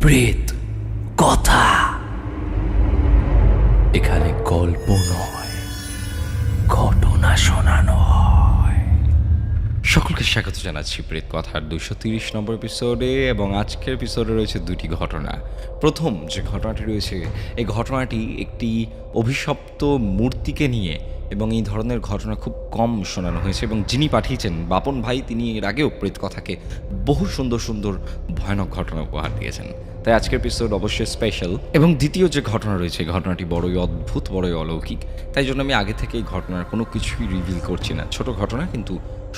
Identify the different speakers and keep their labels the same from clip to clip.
Speaker 1: প্রেত কথা। এখানে গল্প নয়, ঘটনা শোনানো হয়। সকলকে স্বাগত জানাচ্ছি প্রেত কথার 230 নম্বর এপিসোডে। এবং আজকের এপিসোডে রয়েছে দুটি ঘটনা। প্রথম যে ঘটনাটি রয়েছে, এই ঘটনাটি একটি অভিশপ্ত মূর্তিকে নিয়ে, এবং এই ধরনের ঘটনা খুব কম শোনানো হয়েছে। এবং যিনি পাঠিয়েছেন বাপন ভাই, তিনি এর আগেও প্রেত কথাকে বহু সুন্দর সুন্দর ভয়ানক ঘটনা উপহার দিয়েছেন। তাই আজকের এপিসোড অবশ্যই স্পেশাল। এবং দ্বিতীয় যে ঘটনা রয়েছে, ঘটনাটি বড়ই অদ্ভুত, বড়ই অলৌকিক। তাই জন্য আমি আগে থেকে এই ঘটনার কোনো কিছুই রিভিল করছি না। ছোট ঘটনা, কিন্তু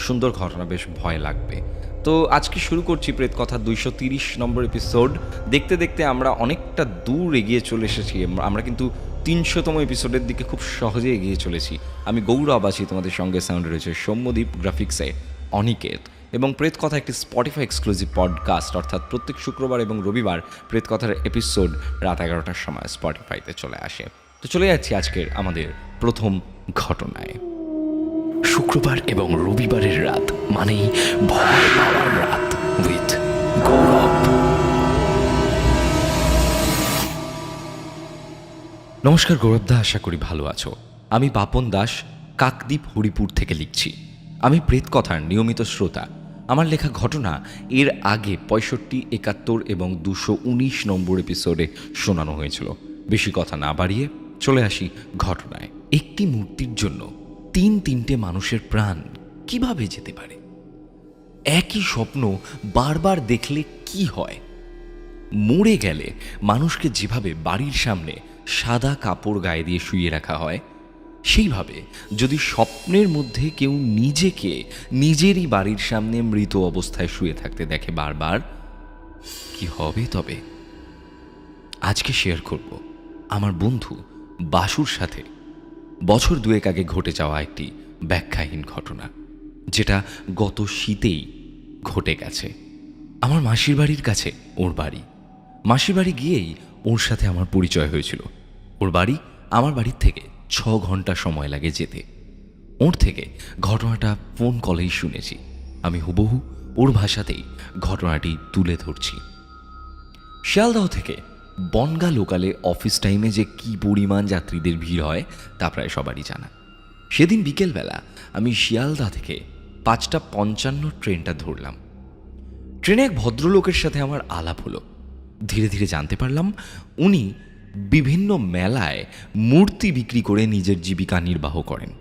Speaker 1: সুন্দর ঘটনা, বেশ ভয় লাগবে। তো আজকে শুরু করছি প্রেত কথা 230 নম্বর এপিসোড। দেখতে দেখতে আমরা অনেকটা দূর এগিয়ে চলে এসেছি। আমরা কিন্তু 300তম এপিসোডের দিকে খুব সহজে এগিয়ে চলেছি। আমি গৌরব আছি, তোমাদের সঙ্গে সাউন্ডে রয়েছে সৌম্যদীপ, গ্রাফিক্সে অনিকেত। এবং প্রেত কথা একটি স্পটিফাই এক্সক্লুসিভ পডকাস্ট, অর্থাৎ প্রত্যেক শুক্রবার এবং রবিবার প্রেত কথার এপিসোড রাত 11টার সময় স্পটিফাইতে চলে আসে। তো চলে যাচ্ছি আজকের আমাদের প্রথম ঘটনায়। শুক্রবার এবং রবিবারের রাত মানেই ভয় পাওয়ার রাত উইথ গৌরব। নমস্কার গৌরব দা, আশা করি ভালো আছো। আমি বাপন দাস, কাকদ্বীপ হরিপুর থেকে লিখছি। আমি প্রেত কথার নিয়মিত শ্রোতা। আমার লেখা ঘটনা এর আগে 65, 71 এবং 219 নম্বর এপিসোডে শোনানো হয়েছিল। বেশি কথা না বাড়িয়ে চলে আসি ঘটনায়। একটি মূর্তির জন্য তিনটে মানুষের প্রাণ কিভাবে যেতে পারে? একই স্বপ্ন বারবার দেখলে কি হয়? মরে গেলে মানুষকে যেভাবে বাড়ির সামনে সাদা কাপড় গায়ে দিয়ে শুইয়ে রাখা হয়, সেইভাবে যদি স্বপ্নের মধ্যে কেউ নিজেকে নিজেরই বাড়ির সামনে মৃত অবস্থায় শুয়ে থাকতে দেখে বারবার, কি হবে তবে? আজকে শেয়ার করব আমার বন্ধু বাসুর সাথে বছর 2 আগে ঘটে যাওয়া একটি ব্যাখ্যাহীন ঘটনা, যেটা গত শীতেই ঘটে গেছে। আমার মাসির বাড়ির কাছে ওর বাড়ি। মাসির বাড়ি গিয়েই ওর সাথে আমার পরিচয় হয়েছিল। ওর বাড়ি আমার বাড়ির থেকে 6 ঘন্টা সময় লাগে যেতে। ওর থেকে ঘটনাটা ফোন কলেই শুনেছি। আমি হুবহু ওর ভাষাতেই ঘটনাটি তুলে ধরছি। শিয়ালদহ থেকে বনগাঁ লোকালে অফিস টাইমে যে কী পরিমাণ যাত্রীদের ভিড় হয় তা প্রায় সবারই জানা। সেদিন বিকেলবেলা আমি শিয়ালদা থেকে 5:55 ট্রেনটা ধরলাম। ট্রেনে এক ভদ্রলোকের সাথে আমার আলাপ হলো। ধীরে ধীরে জানতে পারলাম উনি বিভিন্ন মেলায় মূর্তি বিক্রি করে নিজের জীবিকা নির্বাহ করেন।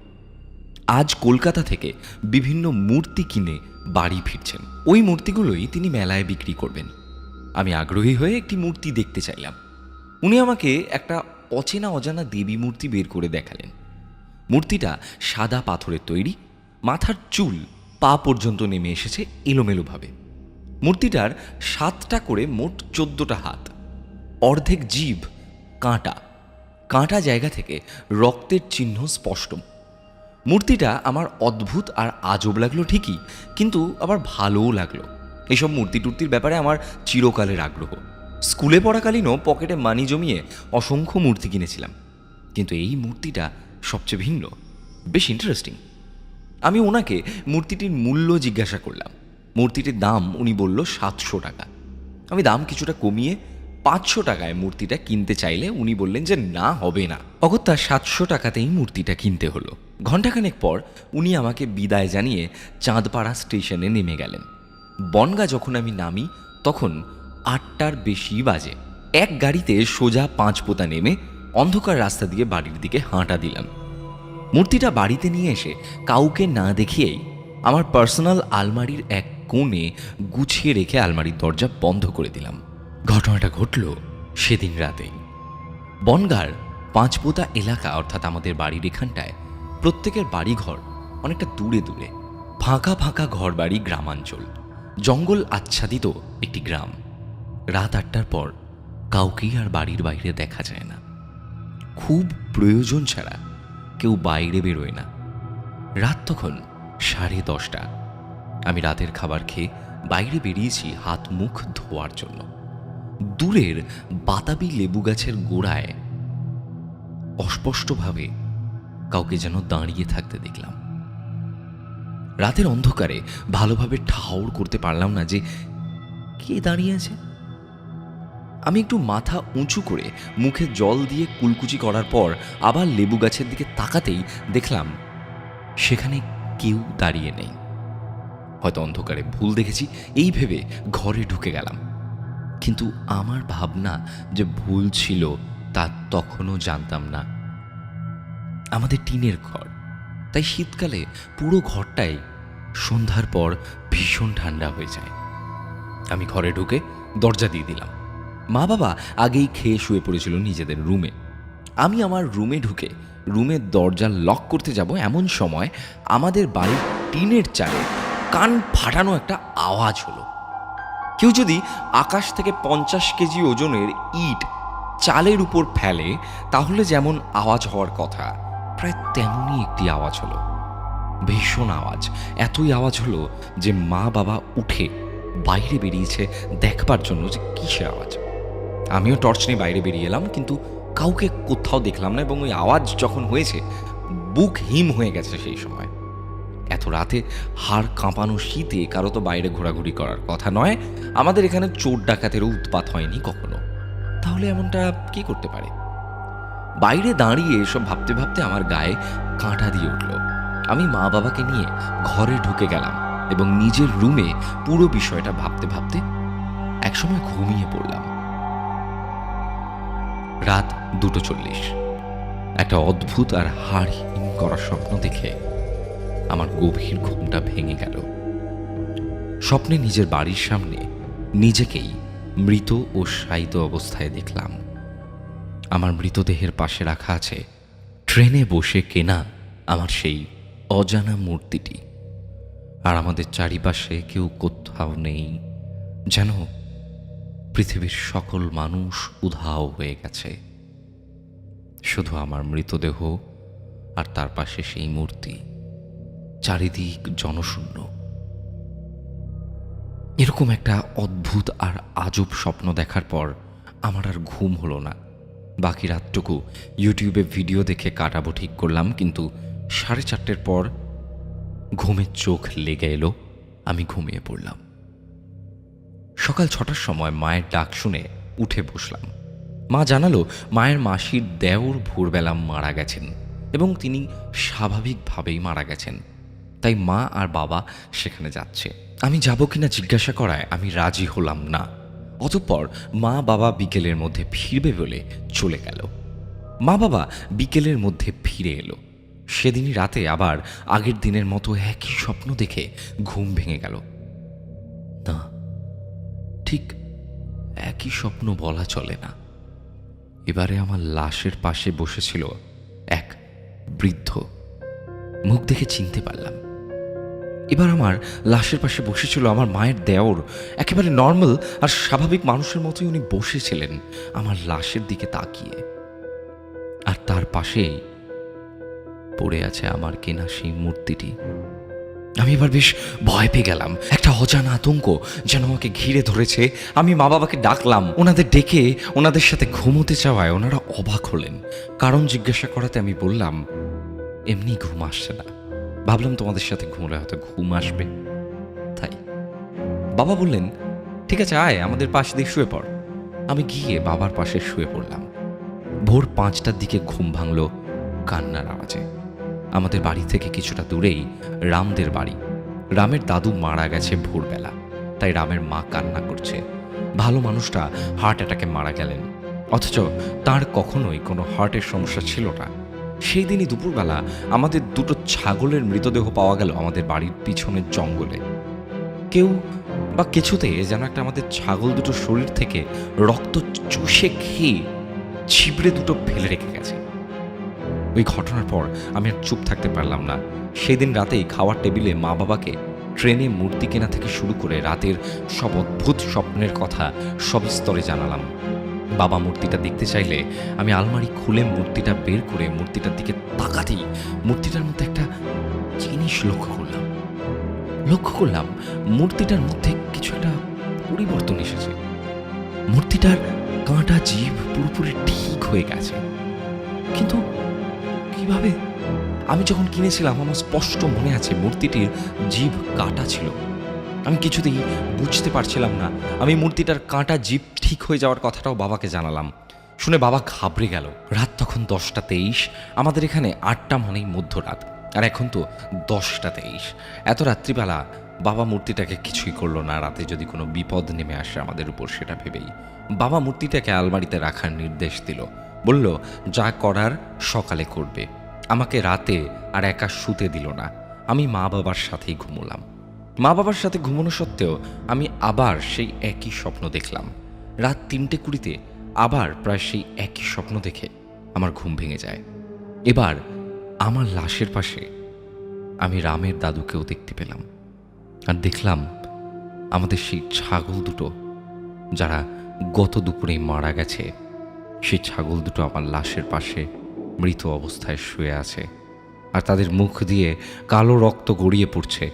Speaker 1: আজ কলকাতা থেকে বিভিন্ন মূর্তি কিনে বাড়ি ফিরছেন। ওই মূর্তিগুলোই তিনি মেলায় বিক্রি করবেন। আমি আগ্রহী হয়ে একটি মূর্তি দেখতে চাইলাম। উনি আমাকে একটা অচেনা অজানা দেবী মূর্তি বের করে দেখালেন। মূর্তিটা সাদা পাথরের তৈরি, মাথার চুল পা পর্যন্ত নেমে এসেছে এলোমেলোভাবে। মূর্তিটার 7টা করে মোট 14টা হাত, অর্ধেক জিভ কাঁটা, কাঁটা জায়গা থেকে রক্তের চিহ্ন স্পষ্ট। মূর্তিটা আমার অদ্ভুত আর আজব লাগলো ঠিকই, কিন্তু আবার ভালোও লাগলো। এইসব মূর্তি টুর্তির ব্যাপারে আমার চিরকালের আগ্রহ। স্কুলে পড়াকালীনও পকেটে মানি জমিয়ে অসংখ্য মূর্তি কিনেছিলাম, কিন্তু এই মূর্তিটা সবচেয়ে ভিন্ন, বেশ ইন্টারেস্টিং। আমি ওনাকে মূর্তিটির মূল্য জিজ্ঞাসা করলাম। মূর্তিটির দাম উনি বলল 700 টাকা। আমি দাম কিছুটা কমিয়ে 500 টাকায় মূর্তিটা কিনতে চাইলে উনি বললেন যে না, হবে না। অগত্যা 700 টাকাতেই মূর্তিটা কিনতে হলো। ঘণ্টাখানেক পর উনি আমাকে বিদায় জানিয়ে চাঁদপাড়া স্টেশনে নেমে গেলেন। বনগাঁ যখন আমি নামি তখন 8টার বেশি বাজে। এক গাড়িতে সোজা 5 পোতা নেমে অন্ধকার রাস্তা দিয়ে বাড়ির দিকে হাঁটা দিলাম। মূর্তিটা বাড়িতে নিয়ে এসে কাউকে না দেখিয়েই আমার পার্সোনাল আলমারির এক কোণে গুছিয়ে রেখে আলমারির দরজা বন্ধ করে দিলাম। ঘটনাটা ঘটল সেদিন রাতেই। বনগাঁর 5 পোতা এলাকা, অর্থাৎ আমাদের বাড়ির এখানটায় প্রত্যেকের বাড়িঘর অনেকটা দূরে দূরে, ফাঁকা ফাঁকা ঘর বাড়ি, গ্রামাঞ্চল, জঙ্গল আচ্ছাদিত একটি গ্রাম। রাত 8টার পর কাউকেই আর বাড়ির বাইরে দেখা যায় না। খুব প্রয়োজন ছাড়া কেউ বাইরে বেরোয় না। রাত তখন 10:30। আমি রাতের খাবার খেয়ে বাইরে বেরিয়েছি হাত মুখ ধোয়ার জন্য। দূরের বাতাবি লেবু গাছের গোড়ায় অস্পষ্টভাবে কাউকে যেন দাঁড়িয়ে থাকতে দেখলাম। রাতের অন্ধকারে ভালোভাবে ঠাউর করতে পারলাম না যে কে দাঁড়িয়ে আছে। আমি একটু মাথা উঁচু করে মুখে জল দিয়ে কুলকুচি করার পর আবার লেবু গাছের দিকে তাকাতেই দেখলাম সেখানে কেউ দাঁড়িয়ে নেই। হয়তো অন্ধকারে ভুল দেখেছি এই ভেবে ঘরে ঢুকে গেলাম। কিন্তু আমার ভাবনা যে ভুল ছিল তা তখনও জানতাম না। আমাদের টিনের ঘর, তাই শীতকালে পুরো ঘরটাই সন্ধ্যার পর ভীষণ ঠান্ডা হয়ে যায়। আমি ঘরে ঢুকে দরজা দিয়ে দিলাম। মা বাবা আগেই খেয়ে শুয়ে পড়েছিল নিজেদের রুমে। আমি আমার রুমে ঢুকে রুমের দরজা লক করতে যাব এমন সময় আমাদের বাড়ির টিনের চালে কান ফাটানো একটা আওয়াজ হলো। কেউ যদি আকাশ থেকে 50 কেজি ওজনের ইট চালের উপর ফেলে তাহলে যেমন আওয়াজ হওয়ার কথা, প্রায় তেমনই একটি আওয়াজ হলো। ভীষণ আওয়াজ, এতই আওয়াজ হলো যে মা বাবা উঠে বাইরে বেরিয়েছে দেখবার জন্য যে কিসের আওয়াজ। আমিও টর্চ নিয়ে বাইরে বেরিয়ে এলাম, কিন্তু কাউকে কোথাও দেখলাম না। এবং ওই আওয়াজ যখন হয়েছে বুক হিম হয়ে গেছে। সেই সময় এত রাতে হাড় কাঁপানো শীতে কারো তো বাইরে ঘোরাঘুরি করার কথা নয়। আমাদের এখানে চোর ডাকাতেরও উৎপাত হয়নি কখনো, তাহলে এমনটা কি করতে পারে? বাইরে দাঁড়িয়ে এসব ভাবতে ভাবতে আমার গায়ে কাঁটা দিয়ে উঠল। আমি মা বাবাকে নিয়ে ঘরে ঢুকে গেলাম এবং নিজের রুমে পুরো বিষয়টা ভাবতে ভাবতে একসময় ঘুমিয়ে পড়লাম। রাত 2:40। একটা অদ্ভুত আর হাড় হিম করা স্বপ্ন দেখে আমার গভীর ঘুমটা ভেঙে গেল। স্বপ্নে নিজের বাড়ির সামনে নিজেকেই মৃত ও শায়িত অবস্থায় দেখলাম। আমার মৃতদেহের পাশে রাখা আছে ট্রেনে বসে কেনা আমার সেই অজানা মূর্তিটি। আর আমাদের চারিপাশে কেউ কোথাও নেই, যেন পৃথিবীর সকল মানুষ উধাও হয়ে গেছে। শুধু আমার মৃতদেহ আর তার পাশে সেই মূর্তি, চারিদিক জনশূন্য। এরকম একটা অদ্ভুত আর আজব স্বপ্ন দেখার পর আমার আর ঘুম হলো না। বাকি রাতটুকু ইউটিউবে ভিডিও দেখে কাটাবো ঠিক করলাম, কিন্তু 4:30 পর ঘুমের চোখ লেগে এলো। আমি ঘুমিয়ে পড়লাম। সকাল 6টার সময় মায়ের ডাক শুনে উঠে বসলাম। মা জানালো মায়ের মাসির দেওর ভোরবেলা মারা গেছেন এবং তিনি স্বাভাবিকভাবেই মারা গেছেন, তাই মা আর বাবা সেখানে যাচ্ছে। আমি যাব কিনা জিজ্ঞাসা করায় আমি রাজি হলাম না। অতঃপর মা বাবা বিকেলের মধ্যে ফিরবে বলে চলে গেল। মা বাবা বিকেলের মধ্যে ফিরে এলো। সেদিনই রাতে আবার আগের দিনের মতো একই স্বপ্ন দেখে ঘুম ভেঙে গেল। না, ঠিক একই স্বপ্ন বলা চলে না। এবারে আমার লাশের পাশে বসেছিল এক বৃদ্ধ। মুখ দেখে চিনতে পারলাম। এবার আমার লাশের পাশে বসেছিল আমার মায়ের দেওর। একেবারে নর্মাল আর স্বাভাবিক মানুষের মতোই উনি বসেছিলেন আমার লাশের দিকে তাকিয়ে। আর তার পাশেই পড়ে আছে আমার কেনা সেই মূর্তিটি। আমি এবার বেশ ভয় পেয়ে গেলাম। একটা অজানা আতঙ্ক যেন আমাকে ঘিরে ধরেছে। আমি মা বাবাকে ডাকলাম। ওনাদের ডেকে ওনাদের সাথে ঘুমোতে চাওয়ায় ওনারা অবাক হলেন। কারণ জিজ্ঞাসা করাতে আমি বললাম, এমনি ঘুম আসছে না, ভাবলাম তোমাদের সাথে ঘুমলে হয়তো ঘুম আসবে তাই। বাবা বললেন, ঠিক আছে আয় আমাদের পাশ দিয়ে শুয়ে পড়। আমি গিয়ে বাবার পাশে শুয়ে পড়লাম। ভোর 5টার দিকে ঘুম ভাঙল কান্নার আওয়াজে। আমাদের বাড়ি থেকে কিছুটা দূরেই রামদের বাড়ি। রামের দাদু মারা গেছে ভোরবেলা, তাই রামের মা কান্না করছে। ভালো মানুষটা হার্ট অ্যাটাকে মারা গেলেন, অথচ তার কখনোই কোনো হার্টের সমস্যা ছিল না। সেই দিনই দুপুরবেলা আমাদের 2টো ছাগলের মৃতদেহ পাওয়া গেল আমাদের বাড়ির পিছনের জঙ্গলে। কেউ বা কিছুতে যেন একটা আমাদের ছাগল দুটো শরীর থেকে রক্ত চুষে খেয়ে ছিবড়ে দুটো ফেলে রেখে গেছে। ওই ঘটনার পর আমি আর চুপ থাকতে পারলাম না। সেদিন রাতেই খাওয়ার টেবিলে মা বাবাকে ট্রেনে মূর্তি কেনা থেকে শুরু করে রাতের সব অদ্ভুত স্বপ্নের কথা সবিস্তরে জানালাম। বাবা মূর্তিটা দেখতে চাইলে আমি আলমারি খুলে মূর্তিটা বের করে মূর্তিটার দিকে তাকাতেই মূর্তিটার মধ্যে একটা জিনিস লক্ষ্য করলাম মূর্তিটার মধ্যে কিছু একটা পরিবর্তন এসেছে। মূর্তিটার কাঁটা জিভ পুরোপুরি ঠিক হয়ে গেছে। কিন্তু কিভাবে? আমি যখন কিনেছিলাম আমার স্পষ্ট মনে আছে মূর্তিটির জিভ কাটা ছিল আমি কিছুতেই বুঝতে পারছিলাম না। আমি মূর্তিটার কাঁটা জিভ ঠিক হয়ে যাওয়ার কথাটাও বাবাকে জানালাম। শুনে বাবা ঘাবড়ে গেল। রাত তখন 10:23। আমাদের এখানে 8টা মানেই মধ্যরাত, আর এখন তো 10:23। এত রাত্রিবেলা বাবা মূর্তিটাকে কিছুই করলো না, রাতে যদি কোনো বিপদ নেমে আসে আমাদের উপর সেটা ভেবেই। বাবা মূর্তিটাকে আলমারিতে রাখার নির্দেশ দিল, বলল যা করার সকালে করবে। আমাকে রাতে আর একা শুতে দিল না। আমি মা বাবার সাথেই ঘুমোলাম। মা বাবার সাথে ঘুমানো সত্ত্বেও আমি আবার সেই একই স্বপ্ন দেখলাম। রাত 3:20 আবার প্রায় সেই একই স্বপ্ন দেখে আমার ঘুম ভেঙে যায়। এবার আমার লাশের পাশে আমি রামের দাদুকেও দেখতে পেলাম, আর দেখলাম আমাদের সেই ছাগল দুটো যারা গত দুপুরেই মারা গেছে, সেই ছাগল দুটো আমার লাশের পাশে মৃত অবস্থায় শুয়ে আছে, আর তাদের মুখ দিয়ে কালো রক্ত গড়িয়ে পড়ছে।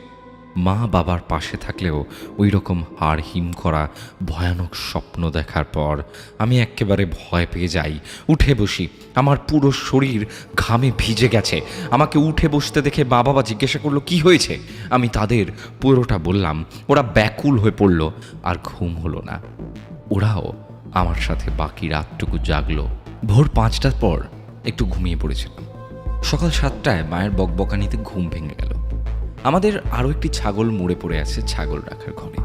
Speaker 1: মা বাবার পাশে থাকলেও ওই রকম হাড় হিম করা ভয়ানক স্বপ্ন দেখার পর আমি একেবারে ভয় পেয়ে যাই। উঠে বসি, আমার পুরো শরীর ঘামে ভিজে গেছে। আমাকে উঠে বসতে দেখে মা বাবা জিজ্ঞাসা করলো কি হয়েছে। আমি তাদের পুরোটা বললাম। ওরা ব্যাকুল হয়ে পড়ল, আর ঘুম হলো না। ওরাও আমার সাথে বাকি রাতটুকু জাগলো। ভোর 5টার পর একটু ঘুমিয়ে পড়েছিলাম। সকাল 7টায় মায়ের বকবকানিতে ঘুম ভেঙে গেল। আমাদের আরও একটি ছাগল মরে পড়ে আছে ছাগল রাখার ঘরে।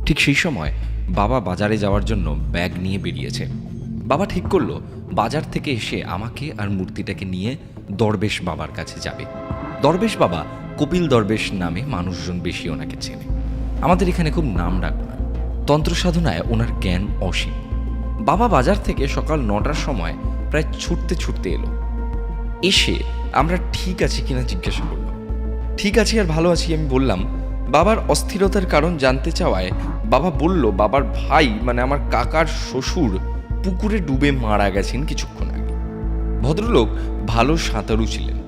Speaker 1: ঠিক সেই সময় বাবা বাজারে যাওয়ার জন্য ব্যাগ নিয়ে বেরিয়েছে। বাবা ঠিক করলো বাজার থেকে এসে আমাকে আর মূর্তিটাকে নিয়ে দরবেশ বাবার কাছে যাবে। দরবেশ বাবা কপিল দরবেশ নামে মানুষজন বেশি ওনাকে চেনে। আমাদের এখানে খুব নাম ডাক না, তন্ত্র সাধনায় ওনার জ্ঞান অসীম। বাবা বাজার থেকে সকাল 9টার সময় প্রায় ছুটতে ছুটতে এলো। এসে আমরা ঠিক আছি কিনা জিজ্ঞাসা করলো। ঠিক আছি আর ভালো আছি আমি বললাম। বাবার অস্থিরতার কারণ জানতে চাওয়ায় বাবা বলল বাবার ভাই মানে আমার কাকার শ্বশুর পুকুরে ডুবে মারা গেছেন কিছুক্ষণ আগে। ভদ্রলোক ভালো সাঁতারু ছিলেন,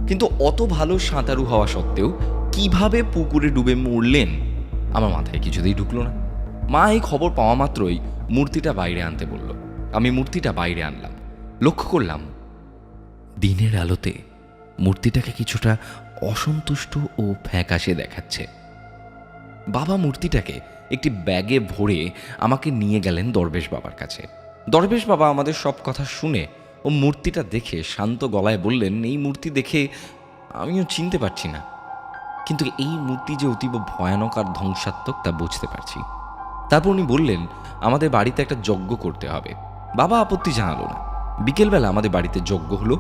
Speaker 1: কিন্তু অত ভালো সাঁতারু হওয়া সত্ত্বেও কিভাবে পুকুরে ডুবে মরলেন আমার মাথায় কিছুতেই ঢুকলো না। মা এই খবর পাওয়া মাত্রই মূর্তিটা বাইরে আনতে বলল। আমি মূর্তিটা বাইরে আনলাম। লক্ষ্য করলাম দিনের আলোতে মূর্তিটাকে কিছুটা অসন্তুষ্ট ও ফ্যাকাশে দেখাচ্ছে। বাবা মূর্তিটাকে একটি ব্যাগে ভরে আমাকে নিয়ে গেলেন দরবেশ বাবার কাছে। দরবেশ বাবা আমাদের সব কথা শুনে ও মূর্তিটা দেখে শান্ত গলায় বললেন, এই মূর্তি দেখে আমিও চিনতে পারছি না, কিন্তু এই মূর্তি যে অতীব ভয়ানক আর ধ্বংসাত্মক তা বুঝতে পারছি। তারপর উনি বললেন আমাদের বাড়িতে একটা যজ্ঞ করতে হবে। বাবা আপত্তি জানালো না। বিকেলবেলা আমাদের বাড়িতে যজ্ঞ হলো।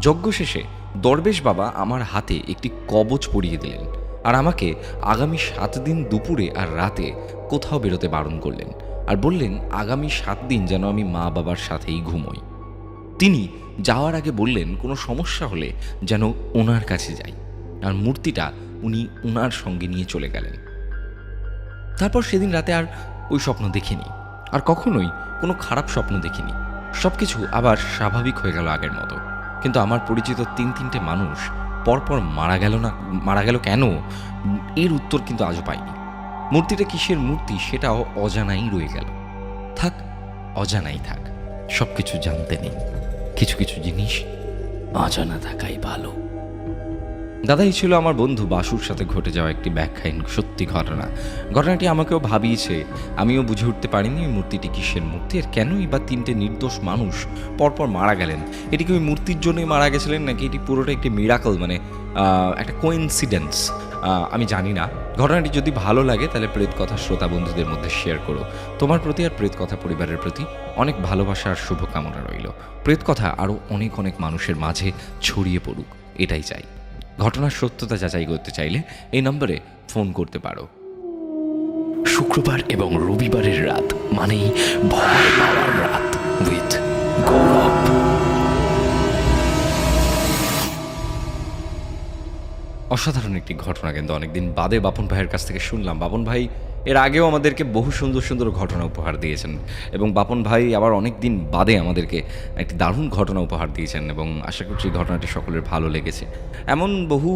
Speaker 1: যজ্ঞ শেষে দরবেশ বাবা আমার হাতে একটি কবচ পরিয়ে দিলেন, আর আমাকে আগামী 7 দিন দুপুরে আর রাতে কোথাও বেরোতে বারণ করলেন, আর বললেন আগামী 7 দিন যেন আমি মা বাবার সাথেই ঘুমোই। তিনি যাওয়ার আগে বললেন কোনো সমস্যা হলে যেন ওনার কাছে যাই, আর মূর্তিটা উনি ওনার সঙ্গে নিয়ে চলে গেলেন। তারপর সেদিন রাতে আর ওই স্বপ্ন দেখিনি, আর কখনোই কোনো খারাপ স্বপ্ন দেখিনি। সব কিছু আবার স্বাভাবিক হয়ে গেল আগের মতো। কিন্তু আমার পরিচিত 3-3টে মানুষ পরপর মারা গেল কেন, এর উত্তর কিন্তু আজও পাইনি। মূর্তিটা কিসের মূর্তি সেটাও অজানাই রয়ে গেল। থাক, অজানাই থাক, সব কিছু জানতে নেই। কিছু কিছু জিনিস অজানা থাকাই ভালো। দাদা, এই ছিল আমার বন্ধু বাসুর সাথে ঘটে যাওয়া একটি ব্যাখ্যাহীন সত্যি ঘটনা। ঘটনাটি আমাকেও ভাবিয়েছে। আমিও বুঝে উঠতে পারিনি ওই মূর্তিটি কিসের মূর্তি, আর কেনই বা 3টে নির্দোষ মানুষ পরপর মারা গেলেন। এটি কি ওই মূর্তির জন্যই মারা গেছিলেন, নাকি এটি পুরোটা একটি মিরাকল, মানে একটা কোইন্সিডেন্স, আমি জানি না। ঘটনাটি যদি ভালো লাগে তাহলে প্রেত কথা শ্রোতা বন্ধুদের মধ্যে শেয়ার করো। তোমার প্রতি আর প্রেত কথা পরিবারের প্রতি অনেক ভালোবাসা আর শুভকামনা রইল। প্রেত কথা আরও অনেক অনেক মানুষের মাঝে ছড়িয়ে পড়ুক, এটাই চাই। ঘটনার সত্যতা যাচাই করতে চাইলে এই নম্বরে ফোন করতে পারো।
Speaker 2: শুক্রবার এবং রবিবারের রাত মানেই ভয় পাওয়ার রাত উইথ গৌরব।
Speaker 1: অসাধারণ একটি ঘটনা, কিন্তু অনেকদিন বাদে বাপন ভাইয়ের কাছ থেকে শুনলাম। বাপন ভাই এর আগেও আমাদেরকে বহু সুন্দর সুন্দর ঘটনা উপহার দিয়েছেন, এবং বাপন ভাই আবার অনেক দিন বাদে আমাদেরকে একটি দারুণ ঘটনা উপহার দিয়েছেন, এবং আশা করছি ঘটনাটি সকলের ভালো লেগেছে। এমন বহু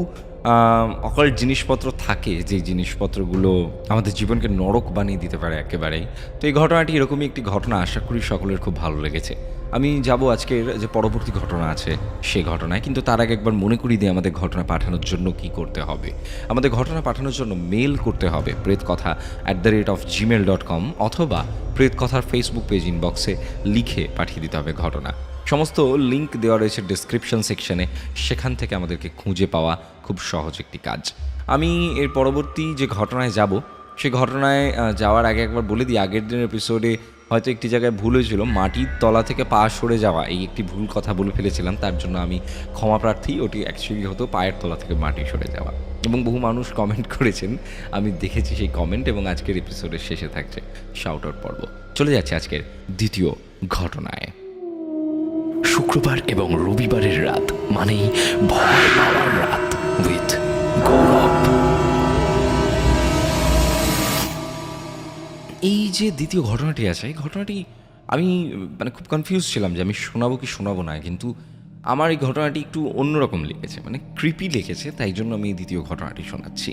Speaker 1: অকাল্ট জিনিসপত্র থাকে যে জিনিসপত্রগুলো আমাদের জীবনকে নরক বানিয়ে দিতে পারে একেবারেই। তো এই ঘটনাটি এরকমই একটি ঘটনা, আশা করি সকলের খুব ভালো লেগেছে। আমি যাব আজকের যে পরবর্তী ঘটনা আছে সেই ঘটনায়, কিন্তু তার আগে একবার মনে করিয়ে দিয়ে আমাদের ঘটনা পাঠানোর জন্য কি করতে হবে। আমাদের ঘটনা পাঠানোর জন্য মেল করতে হবে pretkotha@gmail.com অথবা প্রেতকথার ফেসবুক পেজ ইনবক্সে লিখে পাঠিয়ে দিতে হবে ঘটনা। সমস্ত লিঙ্ক দেওয়া রয়েছে ডিসক্রিপশন সেকশনে, সেখান থেকে আমাদেরকে খুঁজে পাওয়া খুব সহজ একটি কাজ। আমি এর পরবর্তী যে ঘটনায় যাব সেই ঘটনায় যাওয়ার আগে একবার বলে দিই, আগের দিনের এপিসোডে হয়তো একটি জায়গায় ভুল হয়েছিল, মাটির তলা থেকে পা সরে যাওয়া, এই একটি ভুল কথা বলে ফেলেছিলাম, তার জন্য আমি ক্ষমা প্রার্থী। ওটি অ্যাকচুয়ালি হতো পায়ের তলা থেকে মাটি সরে যাওয়া, এবং বহু মানুষ কমেন্ট করেছেন, আমি দেখেছি সেই কমেন্ট, এবং আজকের এপিসোডের শেষে থাকছে শাউট আউট পর্ব। চলে যাচ্ছে আজকের দ্বিতীয় ঘটনায়।
Speaker 2: শুক্রবার এবং রবিবারের রাত মানেই ভয় পাওয়ার রাত উইথ গৌরব।
Speaker 1: এই যে দ্বিতীয় ঘটনাটি আছে, এই ঘটনাটি আমি মানে খুব কনফিউজ ছিলাম যে আমি শোনাবো কি শোনাবো না, কিন্তু আমার এই ঘটনাটি একটু অন্যরকম লিখেছে, মানে ক্রিপি লিখেছে, তাই জন্য আমি এই দ্বিতীয় ঘটনাটি শোনাচ্ছি।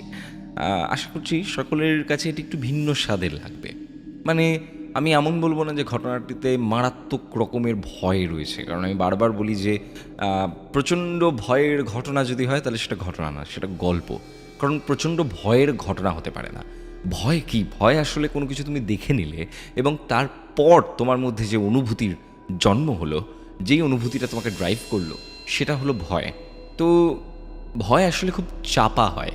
Speaker 1: আশা করছি সকলের কাছে এটি একটু ভিন্ন স্বাদের লাগবে। মানে আমি এমন বলবো না যে ঘটনাটিতে মারাত্মক রকমের ভয় রয়েছে, কারণ আমি বারবার বলি যে প্রচণ্ড ভয়ের ঘটনা যদি হয় তাহলে সেটা ঘটনা না, সেটা গল্প। কারণ প্রচণ্ড ভয়ের ঘটনা হতে পারে না। ভয় কি? ভয় আসলে কোনো কিছু তুমি দেখে নিলে এবং তারপর তোমার মধ্যে যে অনুভূতির জন্ম হলো, যেই অনুভূতিটা তোমাকে ড্রাইভ করলো, সেটা হলো ভয়। তো ভয় আসলে খুব চাপা হয়।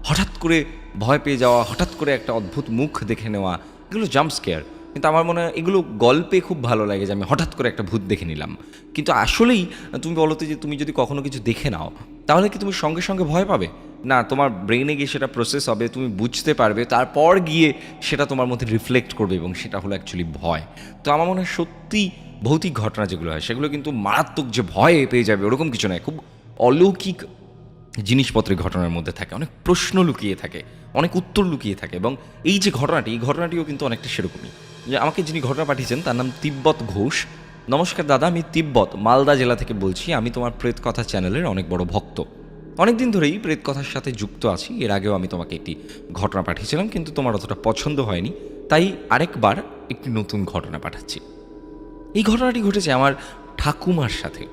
Speaker 1: হঠাৎ করে ভয় পেয়ে যাওয়া, হঠাৎ করে একটা অদ্ভুত মুখ দেখে নেওয়া, এগুলো জাম্প স্কেয়ার। কিন্তু আমার মনে হয় এগুলো গল্পে খুব ভালো লাগে যে আমি হঠাৎ করে একটা ভূত দেখে নিলাম। কিন্তু আসলেই তুমি বলো তো যে তুমি যদি কখনো কিছু দেখে নাও, তাহলে কি তুমি সঙ্গে সঙ্গে ভয় পাবে? না, তোমার ব্রেনে গিয়ে সেটা প্রসেস হবে, তুমি বুঝতে পারবে, তারপর গিয়ে সেটা তোমার মধ্যে রিফ্লেক্ট করবে, এবং সেটা হলো অ্যাকচুয়ালি ভয়। তো আমার মনে হয় সত্যি ভৌতিক ঘটনা যেগুলো হয় সেগুলো কিন্তু মারাত্মক যে ভয় পেয়ে যাবে ওরকম কিছু নয়। খুব অলৌকিক জিনিসপত্রের ঘটনার মধ্যে থাকে, অনেক প্রশ্ন লুকিয়ে থাকে, অনেক উত্তর লুকিয়ে থাকে। এবং এই যে ঘটনাটি, এই ঘটনাটিও কিন্তু অনেকটা সেরকমই। যে আমাকে যিনি ঘটনা পাঠিয়েছেন তার নাম তিব্বত ঘোষ। নমস্কার দাদা, আমি তিব্বত মালদা জেলা থেকে বলছি। আমি তোমার প্রেতকথা চ্যানেলের অনেক বড় ভক্ত, অনেকদিন ধরেই প্রেতকথার সাথে যুক্ত আছি। এর আগেও আমি তোমাকে একটি ঘটনা পাঠিয়েছিলাম, কিন্তু তোমার অতটা পছন্দ হয়নি, তাই আরেকবার একটি নতুন ঘটনা পাঠাচ্ছি। এই ঘটনাটি ঘটেছে আমার ঠাকুমার সাথে,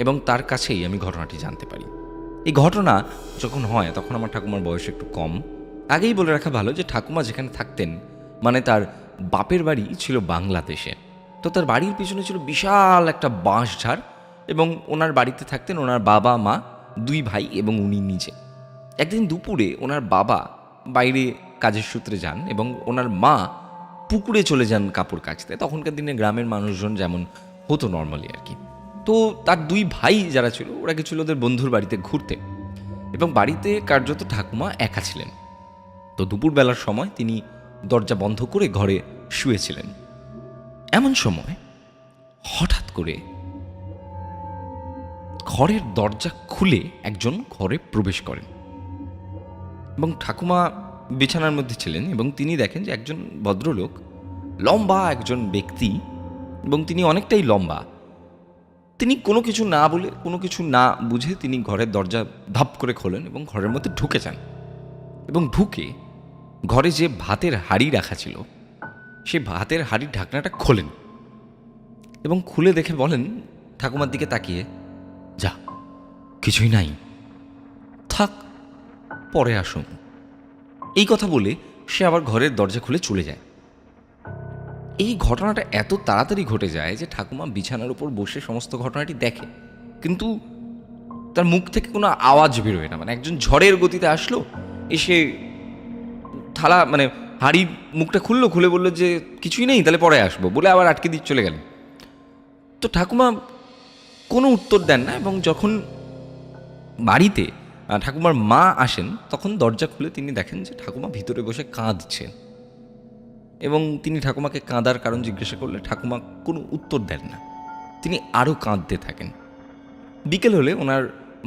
Speaker 1: এবং তার কাছেই আমি ঘটনাটি জানতে পারি। এই ঘটনা যখন হয় তখন আমার ঠাকুমার বয়স একটু কম। আগেই বলে রাখা ভালো যে ঠাকুমা যেখানে থাকতেন, মানে তার বাপের বাড়ি ছিল বাংলাদেশে। তো তার বাড়ির পিছনে ছিল বিশাল একটা বাঁশঝাড়, এবং ওনার বাড়িতে থাকতেন ওনার বাবা মা, দুই ভাই এবং উনি নিজে। একদিন দুপুরে ওনার বাবা বাইরে কাজের সূত্রে যান, এবং ওনার মা পুকুরে চলে যান কাপড় কাচতে। তখনকার দিনে গ্রামের মানুষজন যেমন হতো নর্মালি আর কি। তো তার দুই ভাই যারা ছিল, ওরা গেছিল ওদের বন্ধুর বাড়িতে ঘুরতে, এবং বাড়িতে কার্যত ঠাকুমা একা ছিলেন। তো দুপুরবেলার সময় তিনি দরজা বন্ধ করে ঘরে শুয়েছিলেন। এমন সময় হঠাৎ করে ঘরের দরজা খুলে একজন ঘরে প্রবেশ করেন, এবং ঠাকুমা বিছানার মধ্যে ছিলেন, এবং তিনি দেখেন যে একজন ভদ্রলোক, লম্বা একজন ব্যক্তি, এবং তিনি অনেকটাই লম্বা। তিনি কোনো কিছু না বলে, কোনো কিছু না বুঝে তিনি ঘরের দরজা ধাপ করে খোলেন এবং ঘরের মধ্যে ঢুকে যান। এবং ঢুকে ঘরে যে ভাতের হাঁড়ি রাখা ছিল, সেই ভাতের হাঁড়ির ঢাকনাটা খোলেন, এবং খুলে দেখে বলেন ঠাকুমার দিকে তাকিয়ে, যা, কিছুই নাই, থাক, পরে আসুন। এই কথা বলে সে আবার ঘরের দরজা খুলে চলে যায়। এই ঘটনাটা এত তাড়াতাড়ি ঘটে যায় যে ঠাকুমা বিছানার উপর বসে সমস্ত ঘটনাটি দেখে, কিন্তু তার মুখ থেকে কোনো আওয়াজ বেরোয় না। মানে একজন ঝড়ের গতিতে আসলো, এসে থালা মানে হাঁড়ির মুখটা খুললো, খুলে বললো যে কিছুই নেই, তাহলে পরে আসবো, বলে আবার আটকে দিয়ে চলে গেলেন। তো ঠাকুমা কোনো উত্তর দেন না, এবং যখন বাড়িতে ঠাকুমার মা আসেন তখন দরজা খুলে তিনি দেখেন যে ঠাকুমা ভিতরে বসে কাঁদছেন, এবং তিনি ঠাকুমাকে কাঁদার কারণ জিজ্ঞাসা করলে ঠাকুমা কোনো উত্তর দেন না, তিনি আরও কাঁদতে থাকেন। বিকেল হলে ওনার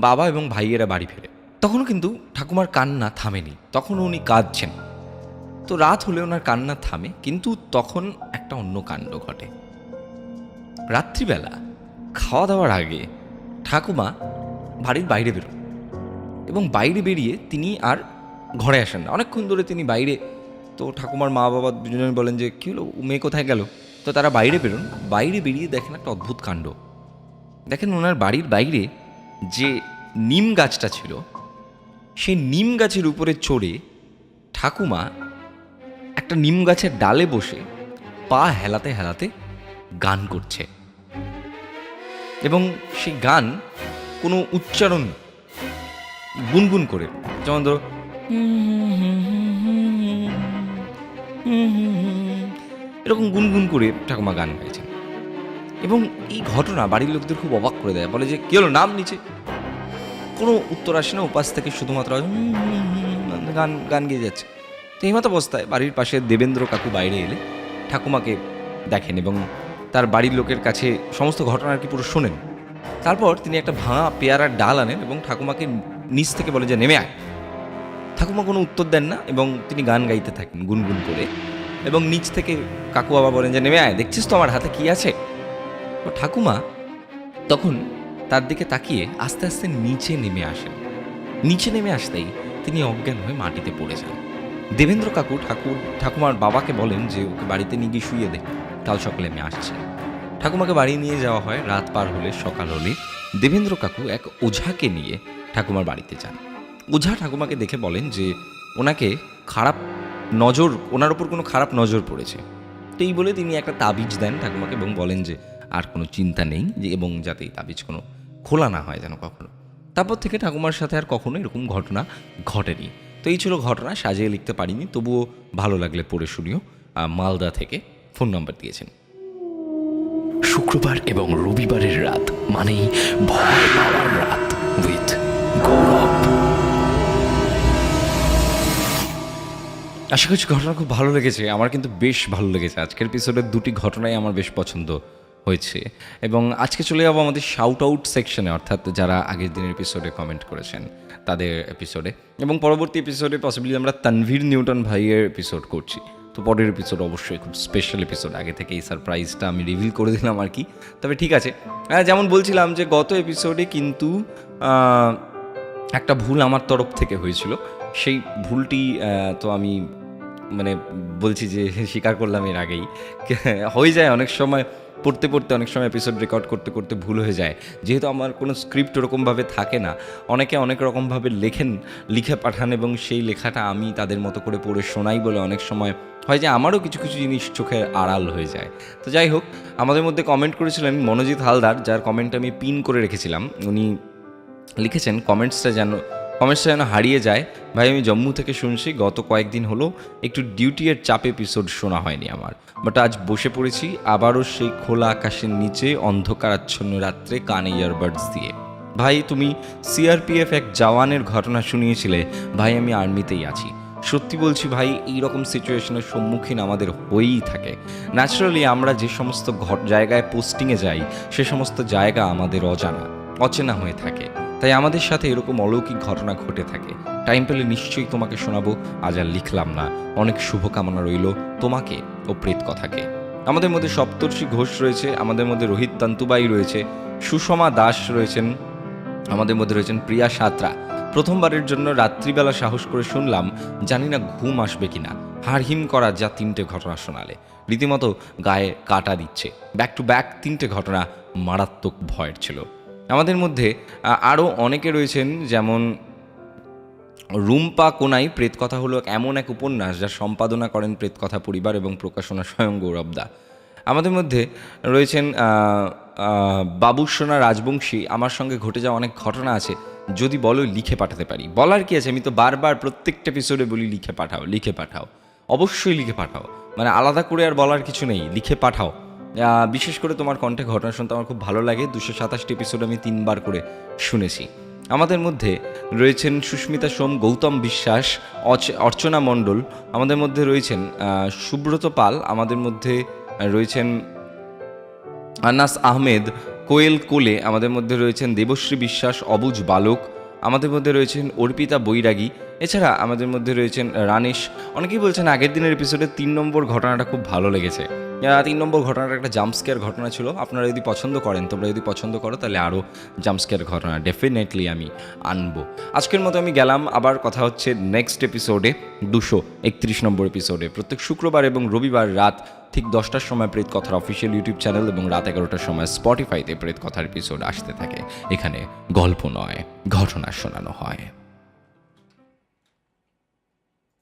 Speaker 1: বাবা এবং ভাইয়েরা বাড়ি ফেরে, তখনও কিন্তু ঠাকুমার কান্না থামেনি, তখনও উনি কাঁদছেন। তো রাত হলে ওনার কান্না থামে, কিন্তু তখন একটা অন্য কাণ্ড ঘটে। রাত্রিবেলা খাওয়া দাওয়ার আগে ঠাকুমা বাড়ির বাইরে বেরোন, এবং বাইরে বেরিয়ে তিনি আর ঘরে আসেন না। অনেকক্ষণ ধরে তিনি বাইরে। তো ঠাকুমার মা বাবা দুজনে বলেন যে কী হলো, মেয়ে কোথায় গেল? তো তারা বাইরে বেরোন, বাইরে বেরিয়ে দেখেন একটা অদ্ভুত কাণ্ড। দেখেন ওনার বাড়ির বাইরে যে নিম গাছটা ছিল, সেই নিম গাছের উপরে চড়ে ঠাকুমা একটা নিম গাছের ডালে বসে পা হেলাতে হেলাতে গান করছে, এবং সেই গান কোনো উচ্চারণ না, গুনগুন করে, যেমন ধরো এরকম গুনগুন করে ঠাকুমা গান গাইছেন। এবং এই ঘটনা বাড়ির লোকদের খুব অবাক করে দেয়, বলে যে কি হলো, নাম নিচে। কোনো উত্তর আসে না, উপাস থেকে শুধুমাত্র গান গান গেয়ে যাচ্ছে। তো এই মতো অবস্থায় বাড়ির পাশে দেবেন্দ্র কাকু বাইরে এলে ঠাকুমাকে দেখেন এবং তার বাড়ির লোকের কাছে সমস্ত ঘটনা আর কি পুরো শোনেন। তারপর তিনি একটা ভাঙা পেয়ারার ডাল আনেন এবং ঠাকুমাকে নিচ থেকে বলে যে নেমে আয়। ঠাকুমা কোনো উত্তর দেন না এবং তিনি গান গাইতে থাকেন গুনগুন করে, এবং নিচ থেকে কাকু বাবা বলেন যে নেমে আয়, দেখছিস তো আমার হাতে কি আছে। তো ঠাকুমা তখন তার দিকে তাকিয়ে আস্তে আস্তে নিচে নেমে আসেন। নিচে নেমে আসতেই তিনি অজ্ঞান হয়ে মাটিতে পড়ে যান। দেবেন্দ্র কাকু ঠাকুমার বাবাকে বলেন যে ওকে বাড়িতে নিয়ে গিয়ে শুয়ে দে, কাল সকালে আমি আসছি। ঠাকুমাকে বাড়ি নিয়ে যাওয়া হয়। রাত পার হলে সকাল হলে দেবেন্দ্র কাকু এক ওঝাকে নিয়ে ঠাকুমার বাড়িতে যান। ওঝা ঠাকুমাকে দেখে বলেন যে ওনাকে খারাপ নজর, ওনার ওপর কোনো খারাপ নজর পড়েছে। তো এই বলে তিনি একটা তাবিজ দেন ঠাকুমাকে এবং বলেন যে আর কোনো চিন্তা নেই, যে এবং যাতে এই তাবিজ কোনো খোলা না হয় যেন কখনো। তারপর থেকে ঠাকুমার সাথে আর কখনো এরকম ঘটনা ঘটেনি। তো এই ছিল ঘটনা, সাজিয়ে লিখতে পারিনি, তবুও ভালো লাগলে পড়ে শুনিও। মালদা থেকে ফোন নাম্বার দিয়েছেন।
Speaker 2: শুক্রবার এবং রবিবারের রাত মানেই ভয় পাওয়ার রাত উইথ গৌরব।
Speaker 1: আশা করছি ঘটনা খুব ভালো লেগেছে। আমার কিন্তু বেশ ভালো লেগেছে। আজকের এপিসোডের দুটি ঘটনাই আমার বেশ পছন্দ হয়েছে। এবং আজকে চলে যাবো আমাদের শাউট আউট সেকশনে, অর্থাৎ যারা আগের দিনের এপিসোডে কমেন্ট করেছেন তাদের এপিসোডে, এবং পরবর্তী এপিসোডে পসিবলি আমরা তানভীর নিউটন ভাইয়ের এপিসোড করছি। তো পরের এপিসোড অবশ্যই খুব স্পেশাল এপিসোড। আগে থেকে এই সারপ্রাইজটা আমি রিভিল করে দিলাম আর কি। তবে ঠিক আছে, যেমন বলছিলাম যে গত এপিসোডে কিন্তু একটা ভুল আমার তরফ থেকে হয়েছিল। সেই ভুলটি তো আমি মানে বলছি যে স্বীকার করলাম এর আগেই। হয়ে যায় অনেক সময়, পড়তে পড়তে অনেক সময় এপিসোড রেকর্ড করতে করতে ভুল হয়ে যায়। যেহেতু আমার কোনো স্ক্রিপ্ট ওরকমভাবে থাকে না, অনেকে অনেক রকমভাবে লিখে পাঠান এবং সেই লেখাটা আমি তাদের মতো করে পড়ে শোনাই বলে অনেক সময় হয় যে আমারও কিছু কিছু জিনিস চোখের আড়াল হয়ে যায়। তো যাই হোক, আমাদের মধ্যে কমেন্ট করেছিলেন মনোজিৎ হালদার, যার কমেন্ট আমি পিন করে রেখেছিলাম। উনি লিখেছেন কমেন্টসটা যেন হারিয়ে যায়। ভাই আমি জম্মু থেকে শুনছি, গত কয়েকদিন হলো একটু ডিউটির চাপ এপিসোড শোনা হয়নি আমার, বাট আজ বসে পড়েছি আবারও সেই খোলা আকাশের নিচে অন্ধকারাচ্ছন্ন রাত্রে কানে ইয়ারবাডস দিয়ে। ভাই তুমি সিআরপিএফ এক জওয়ানের ঘটনা শুনিয়েছিলে, ভাই আমি আর্মিতেই আছি। সত্যি বলছি ভাই, এইরকম সিচুয়েশনের সম্মুখীন আমাদের হয়েই থাকে। ন্যাচারালি আমরা যে সমস্ত জায়গায় পোস্টিংয়ে যাই সে সমস্ত জায়গা আমাদের অচেনা হয়ে থাকে, তাই আমাদের সাথে এরকম অলৌকিক ঘটনা ঘটে থাকে। টাইম পেলে নিশ্চয়ই তোমাকে শোনাবো, আজ আর লিখলাম না। অনেক শুভকামনা রইল তোমাকে ও প্রেত কথাকে। আমাদের মধ্যে সপ্তর্ষি ঘোষ রয়েছে, আমাদের মধ্যে রোহিত তান্তুবাই রয়েছে, সুষমা দাস রয়েছেন, আমাদের মধ্যে রয়েছেন প্রিয়া সাঁতরা। প্রথমবারের জন্য রাত্রিবেলা সাহস করে শুনলাম, জানি না ঘুম আসবে কিনা। হাড়হিম করা যা 3টে ঘটনা শোনালে, রীতিমতো গায়ে কাটা দিচ্ছে। ব্যাক টু ব্যাক 3টে ঘটনা মারাত্মক ভয়ের ছিল। আমাদের মধ্যে আরও অনেকে রয়েছেন, যেমন রুম্পা কোনাই। প্রেতকথা হলো এমন এক উপন্যাস যা সম্পাদনা করেন প্রেতকথা পরিবার এবং প্রকাশনা স্বয়ং গৌরবদা। আমাদের মধ্যে রয়েছেন বাবুসোনা রাজবংশী। আমার সঙ্গে ঘটে যাওয়া অনেক ঘটনা আছে, যদি বলো লিখে পাঠাতে পারি। বলার কি আছে, আমি তো বারবার প্রত্যেকটা এপিসোডে বলি লিখে পাঠাও, অবশ্যই লিখে পাঠাও। মানে আলাদা করে আর বলার কিছু নেই, লিখে পাঠাও। বিশেষ করে তোমার কণ্ঠে ঘটনা শুনতে আমার খুব ভালো লাগে। 227টি এপিসোড আমি 3বার করে শুনেছি। আমাদের মধ্যে রয়েছেন সুস্মিতা সোম, গৌতম বিশ্বাস, অর্চনা মণ্ডল। আমাদের মধ্যে রয়েছেন সুব্রত পাল। আমাদের মধ্যে রয়েছেন আনাস আহমেদ, কোয়েল কোলে। আমাদের মধ্যে রয়েছেন দেবশ্রী বিশ্বাস, অবুজ বালক। আমাদের মধ্যে রয়েছেন অর্পিতা বৈরাগী। এছাড়া আমাদের মধ্যে রয়েছেন রানেশ। অনেকেই বলছেন আগের দিনের এপিসোডে 3 নম্বর ঘটনাটা খুব ভালো লেগেছে। 3 নম্বর ঘটনাটা একটা জাম্পস্কেয়ার ঘটনা ছিল। আপনারা যদি পছন্দ করেন, তোমরা যদি পছন্দ করো, তাহলে আরও জাম্পস্কেয়ার ঘটনা ডেফিনেটলি আমি আনবো। আজকের মতো আমি গেলাম, আবার কথা হচ্ছে নেক্সট এপিসোডে, 231 নম্বর এপিসোডে। প্রত্যেক শুক্রবার এবং রবিবার রাত ঠিক 10টার সময় প্রেত কথার অফিসিয়াল ইউটিউব চ্যানেল এবং রাত 11টার সময় স্পটিফাইতে প্রেত কথার এপিসোড আসতে থাকে। এখানে গল্প নয়, ঘটনা শোনানো হয়।